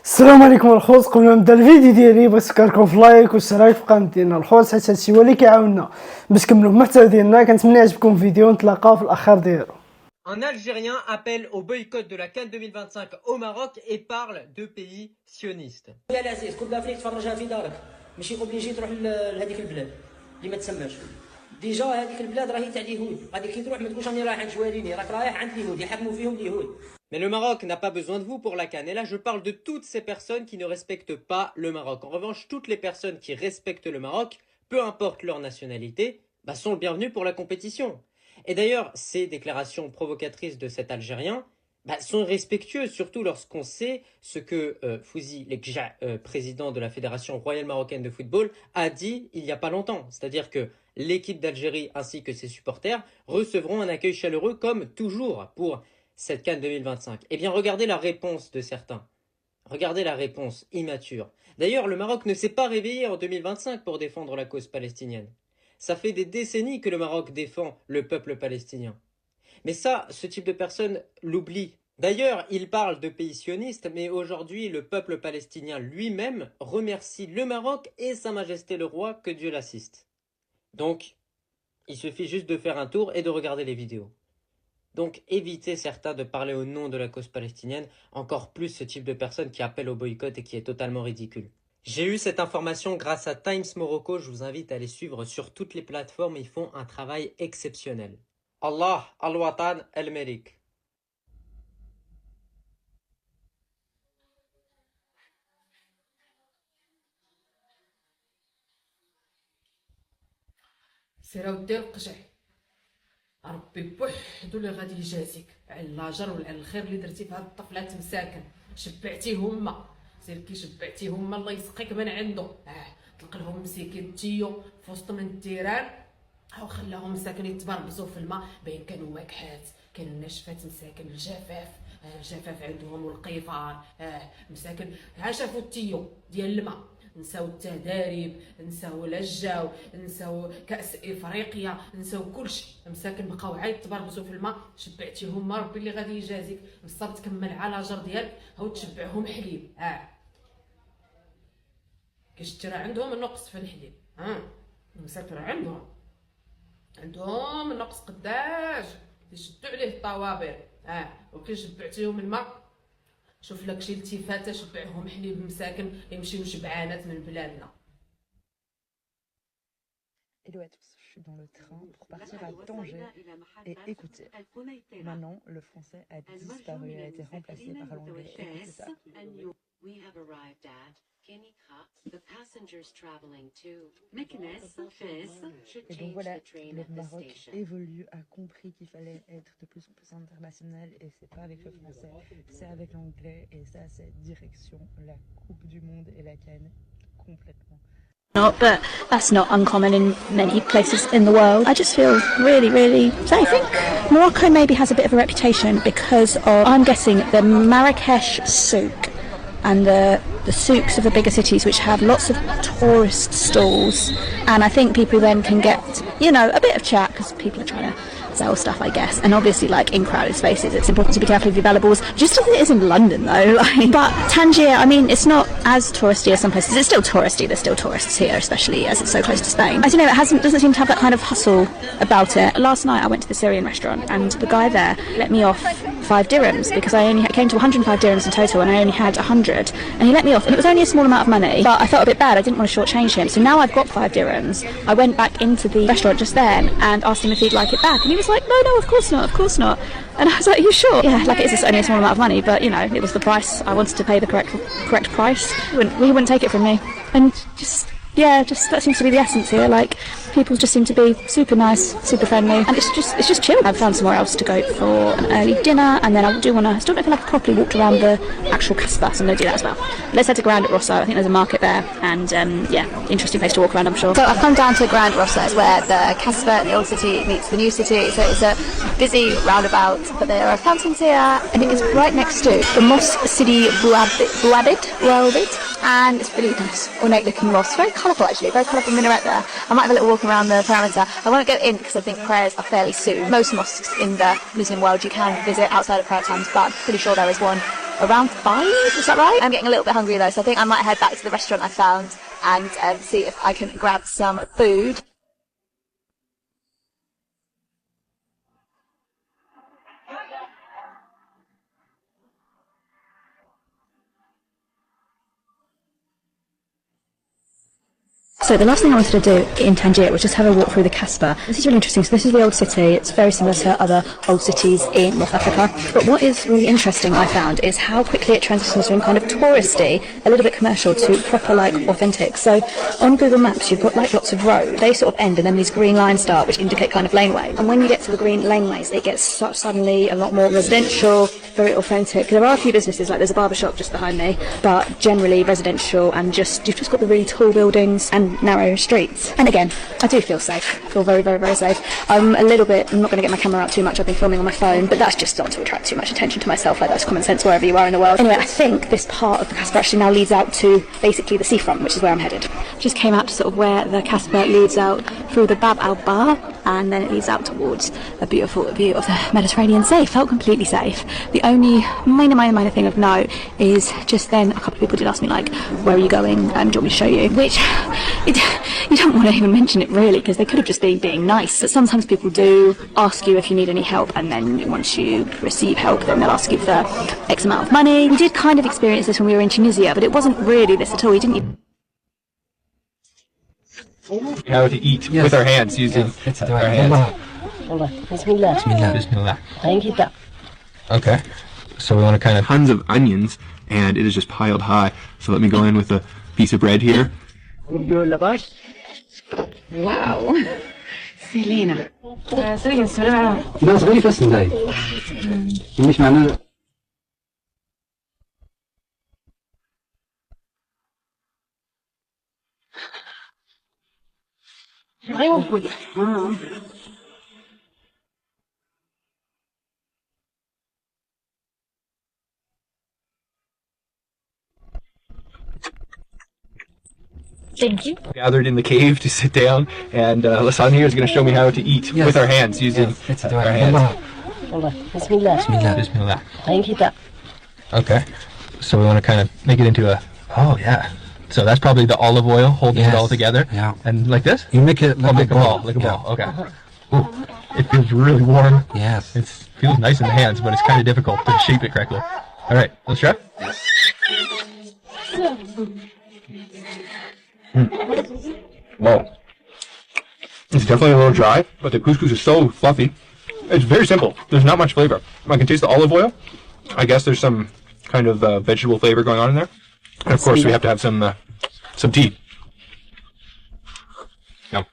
السلام عليكم الخوت. قبل ما نبدا الفيديو ديالي بغيت نفكركم في لايك والاشتراك في القناه ديالنا الخوت، حيت هادشي هو اللي كيعاوننا باش نكملوا المحتوى ديالنا. كنتمنى يعجبكم الفيديو ونتلاقاو في الاخر ديالو. Un Algérien appelle au boycott de la CAN 2025 au Maroc et parle de pays sionistes. يا العزيز كل فيك تفرجها في دارك، ماشي اوبليجي تروح لهذيك البلاد اللي ما تسماش. ديجا هذيك البلاد راهي تاع اليهود، غادي كي تروح ما تقولش راني رايح عند جواليني، راك رايح عند اليهود يحكموا فيهم اليهود. Mais le Maroc n'a pas besoin de vous pour la CAN. Et là, je parle de toutes ces personnes qui ne respectent pas le Maroc. En revanche, toutes les personnes qui respectent le Maroc, peu importe leur nationalité, sont le bienvenu pour la compétition. Et d'ailleurs, ces déclarations provocatrices de cet Algérien sont respectueuses, surtout lorsqu'on sait ce que Fouzi Lekja, président de la Fédération royale marocaine de football, a dit il n'y a pas longtemps. C'est-à-dire que l'équipe d'Algérie ainsi que ses supporters recevront un accueil chaleureux comme toujours pour cette CAN 2025. Eh bien, regardez la réponse de certains. Regardez la réponse immature. D'ailleurs, le Maroc ne s'est pas réveillé en 2025 pour défendre la cause palestinienne. Ça fait des décennies que le Maroc défend le peuple palestinien. Mais ça, ce type de personnes l'oublie. D'ailleurs, il parle de pays sionistes, mais aujourd'hui, le peuple palestinien lui-même remercie le Maroc et Sa Majesté le Roi, que Dieu l'assiste. Donc, il suffit juste de faire un tour et de regarder les vidéos. Donc évitez certains de parler au nom de la cause palestinienne, encore plus ce type de personne qui appelle au boycott et qui est totalement ridicule. J'ai eu cette information grâce à Times Morocco, je vous invite à les suivre sur toutes les plateformes, ils font un travail exceptionnel. Allah, al-Watan, al-Malik. ربي بوحدو اللي غادي يجازيك على الاجر وعلى الخير اللي درتي في هاد الطفلات مساكن، شبعتيهم سير كي شبعتيهم الله يسقيك من عنده. تلقى لهم مسكين تيو في وسط من التيران او خلاهم مساكن يتبربزوا في الماء، باين كانوا واكحات، كانوا ناشفات مساكن الجفاف عندهم والقيفار مساكن شافوا التيو ديال الماء، نساو التداريب، نساو لجاو، نساو كاس افريقيا، نساو كلشي مساكن بقاو عاد تبربزوا في الماء. شبعتيهم ربي اللي غادي يجازيك، نصاب تكمل على لاجر ديالك هاو تشبعهم حليب. كيشترى عندهم النقص في الحليب، مساكن عندهم النقص قداش يشدوا عليه الطوابير. وكي شبعتيهم الماء شوف لك شي التفاته، شبعهم حليب مساكن يمشيو شبعانات من بلادنا. Hello à tous, je suis dans le train pour partir à Tanger et écoutez, maintenant le français a disparu, a été remplacé par l'anglais. Écoutez ça. Et donc voilà, le Maroc évolue, a compris qu'il fallait être de plus en plus international et c'est pas avec le français, c'est avec l'anglais et ça c'est direction la Coupe du Monde et la CAN complètement. Not, but that's not uncommon in many places in the world. I just feel really, really safe. I think Morocco maybe has a bit of a reputation because of, I'm guessing, the Marrakesh souk and the souks of the bigger cities which have lots of tourist stalls, and I think people then can get, you know, a bit of chat because people are trying to sell stuff, I guess. And obviously, like in crowded spaces, it's important to be careful with your valuables, just as it is in London though. But Tangier, I mean, it's not as touristy as some places. It's still touristy, there's still tourists here, especially as it's so close to Spain. I don't know, it doesn't seem to have that kind of hustle about it. Last night I went to the Syrian restaurant and the guy there let me off 5 dirhams because I only came to 105 dirhams in total and I only had 100, and he let me off, and it was only a small amount of money, but I felt a bit bad, I didn't want to shortchange him, so now I've got 5 dirhams. I went back into the restaurant just then and asked him if he'd like it back, and he was like, no, of course not. And I was like, are you sure? Yeah, like it is only a small amount of money, but you know, it was the price. I wanted to pay the correct price. He wouldn't take it from me. And just that seems to be the essence here. Like, people just seem to be super nice, super friendly, and it's just chill. I've found somewhere else to go for an early dinner, and then I do want to, still don't feel like I've properly walked around the actual Casbah, so I'm going to do that as well. Let's head to Grand Rosso. I think there's a market there, and interesting place to walk around, I'm sure. So I've come down to Grand Rosso, where the Casbah, the old city, meets the new city. So it's a busy roundabout, but there are fountains here, and it is right next to the Mosque Sidi Bouabid, and it's really nice, ornate looking mosque, very colourful actually, very colourful minaret there. I might have a little walk around the perimeter. I won't go in because I think prayers are fairly soon. Most mosques in the Muslim world you can visit outside of prayer times, but I'm pretty sure there is one around 5, is that right? I'm getting a little bit hungry though, so I think I might head back to the restaurant I found and see if I can grab some food. So the last thing I wanted to do in Tangier was just have a walk through the Casbah. This is really interesting. So this is the old city. It's very similar to other old cities in North Africa. But what is really interesting, I found, is how quickly it transitions from kind of touristy, a little bit commercial, to proper, like, authentic. So on Google Maps, you've got, like, lots of roads. They sort of end, and then these green lines start, which indicate kind of laneways. And when you get to the green laneways, it gets suddenly a lot more residential, very authentic. There are a few businesses, like there's a barber shop just behind me, but generally residential, and you've just got the really tall buildings and narrow streets. And again, I do feel safe. I feel very, very, very safe. I'm not going to get my camera out too much. I've been filming on my phone, but that's just not to attract too much attention to myself. Like, that's common sense wherever you are in the world. Anyway, I think this part of the Casbah actually now leads out to basically the seafront, which is where I'm headed. Just came out to sort of where the Casbah leads out through the Bab al-Bar, and then it leads out towards a beautiful view of the Mediterranean Sea. Felt completely safe. The only minor thing of note is just then a couple of people did ask me, like, where are you going and do you want me to show you? Which, you don't want to even mention it really, because they could have just been being nice. But sometimes people do ask you if you need any help, and then once you receive help, then they'll ask you for X amount of money. We did kind of experience this when we were in Tunisia, but it wasn't really this at all. We didn't. How to eat with our hands using our hands. Bismillah. Bismillah. Bismillah. Thank you. Okay. So we want to kind of tons of onions, and it is just piled high. So let me go in with a piece of bread here. واو سيلينا سيلينا السلام عليكم. لا صغير فاس نداي مش معناه Thank you. Gathered in the cave to sit down, and Lassan here is going to show me how to eat with our hands using our hands. Bismillah. Bismillah. Bismillah. Thank you. Okay. So we want to kind of make it into a. Oh yeah. So that's probably the olive oil holding it all together. Yeah. And like this. You make it like a ball. Like a ball. Okay. Ooh, it feels really warm. Yes. It feels nice in the hands, but it's kind of difficult to shape it correctly. All right. Let's try. Whoa. It's definitely a little dry, but the couscous is so fluffy. It's very simple. There's not much flavor. I can taste the olive oil. I guess there's some kind of vegetable flavor going on in there. And of course, we have to have some tea. Yum.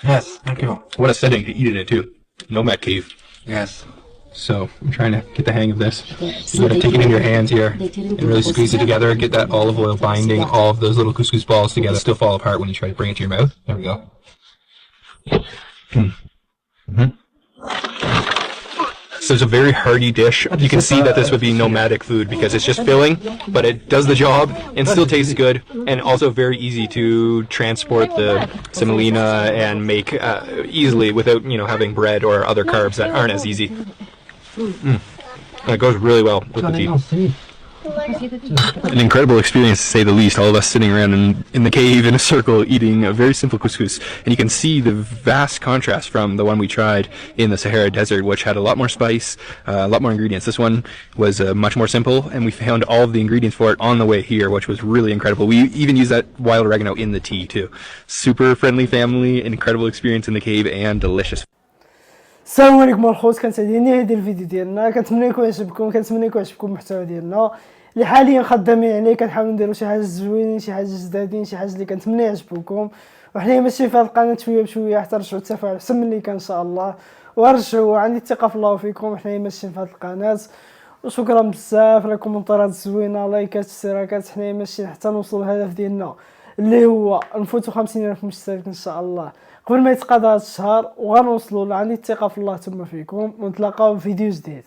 Yes, thank you. What a setting to eat it in, too. Nomad cave. Yes. So I'm trying to get the hang of this. You gotta take it in your hands here and really squeeze it together. Get that olive oil binding all of those little couscous balls together. Still fall apart when you try to bring it to your mouth. There we go. So it's a very hearty dish. You can see that this would be nomadic food because it's just filling, but it does the job and still tastes good, and also very easy to transport the semolina and make easily without, having bread or other carbs that aren't as easy. And it goes really well with the tea. An incredible experience, to say the least. All of us sitting around in the cave in a circle eating a very simple couscous, and you can see the vast contrast from the one we tried in the Sahara Desert, which had a lot more spice, a lot more ingredients. This one was much more simple, and we found all of the ingredients for it on the way here, which was really incredible. We even used that wild oregano in the tea too. Super friendly family, incredible experience in the cave, and delicious. السلام عليكم الخوت، كنتعجبني هذا الفيديو ديالنا، كنتمنى يكون عجبكم المحتوى ديالنا اللي حاليا خدامين عليه. كنحاولوا نديروا شي حاجه زوينين، شي حاجه جدادين، شي حاجه اللي كنتمنى يعجبوكم، وحنا ماشي في هذه القناه شويه بشويه حتى نرجعوا التفاعل احسن من اللي كان ان شاء الله، ورجعوا عندي الثقه في الله وفيكم. حنا ماشيين في هذه القناه، وشكرا بزاف على الكومنتات الزوينه، لايكات، اشتراكات. حنا ماشيين حتى نوصلوا للهدف ديالنا اللي هو نفوتوا 50,000 مشترك ان شاء الله قبل ما يتقاضى هذا الشهر، وغنوصلوا. عندي الثقه في الله ثم فيكم، ونتلاقاو في فيديو جديد.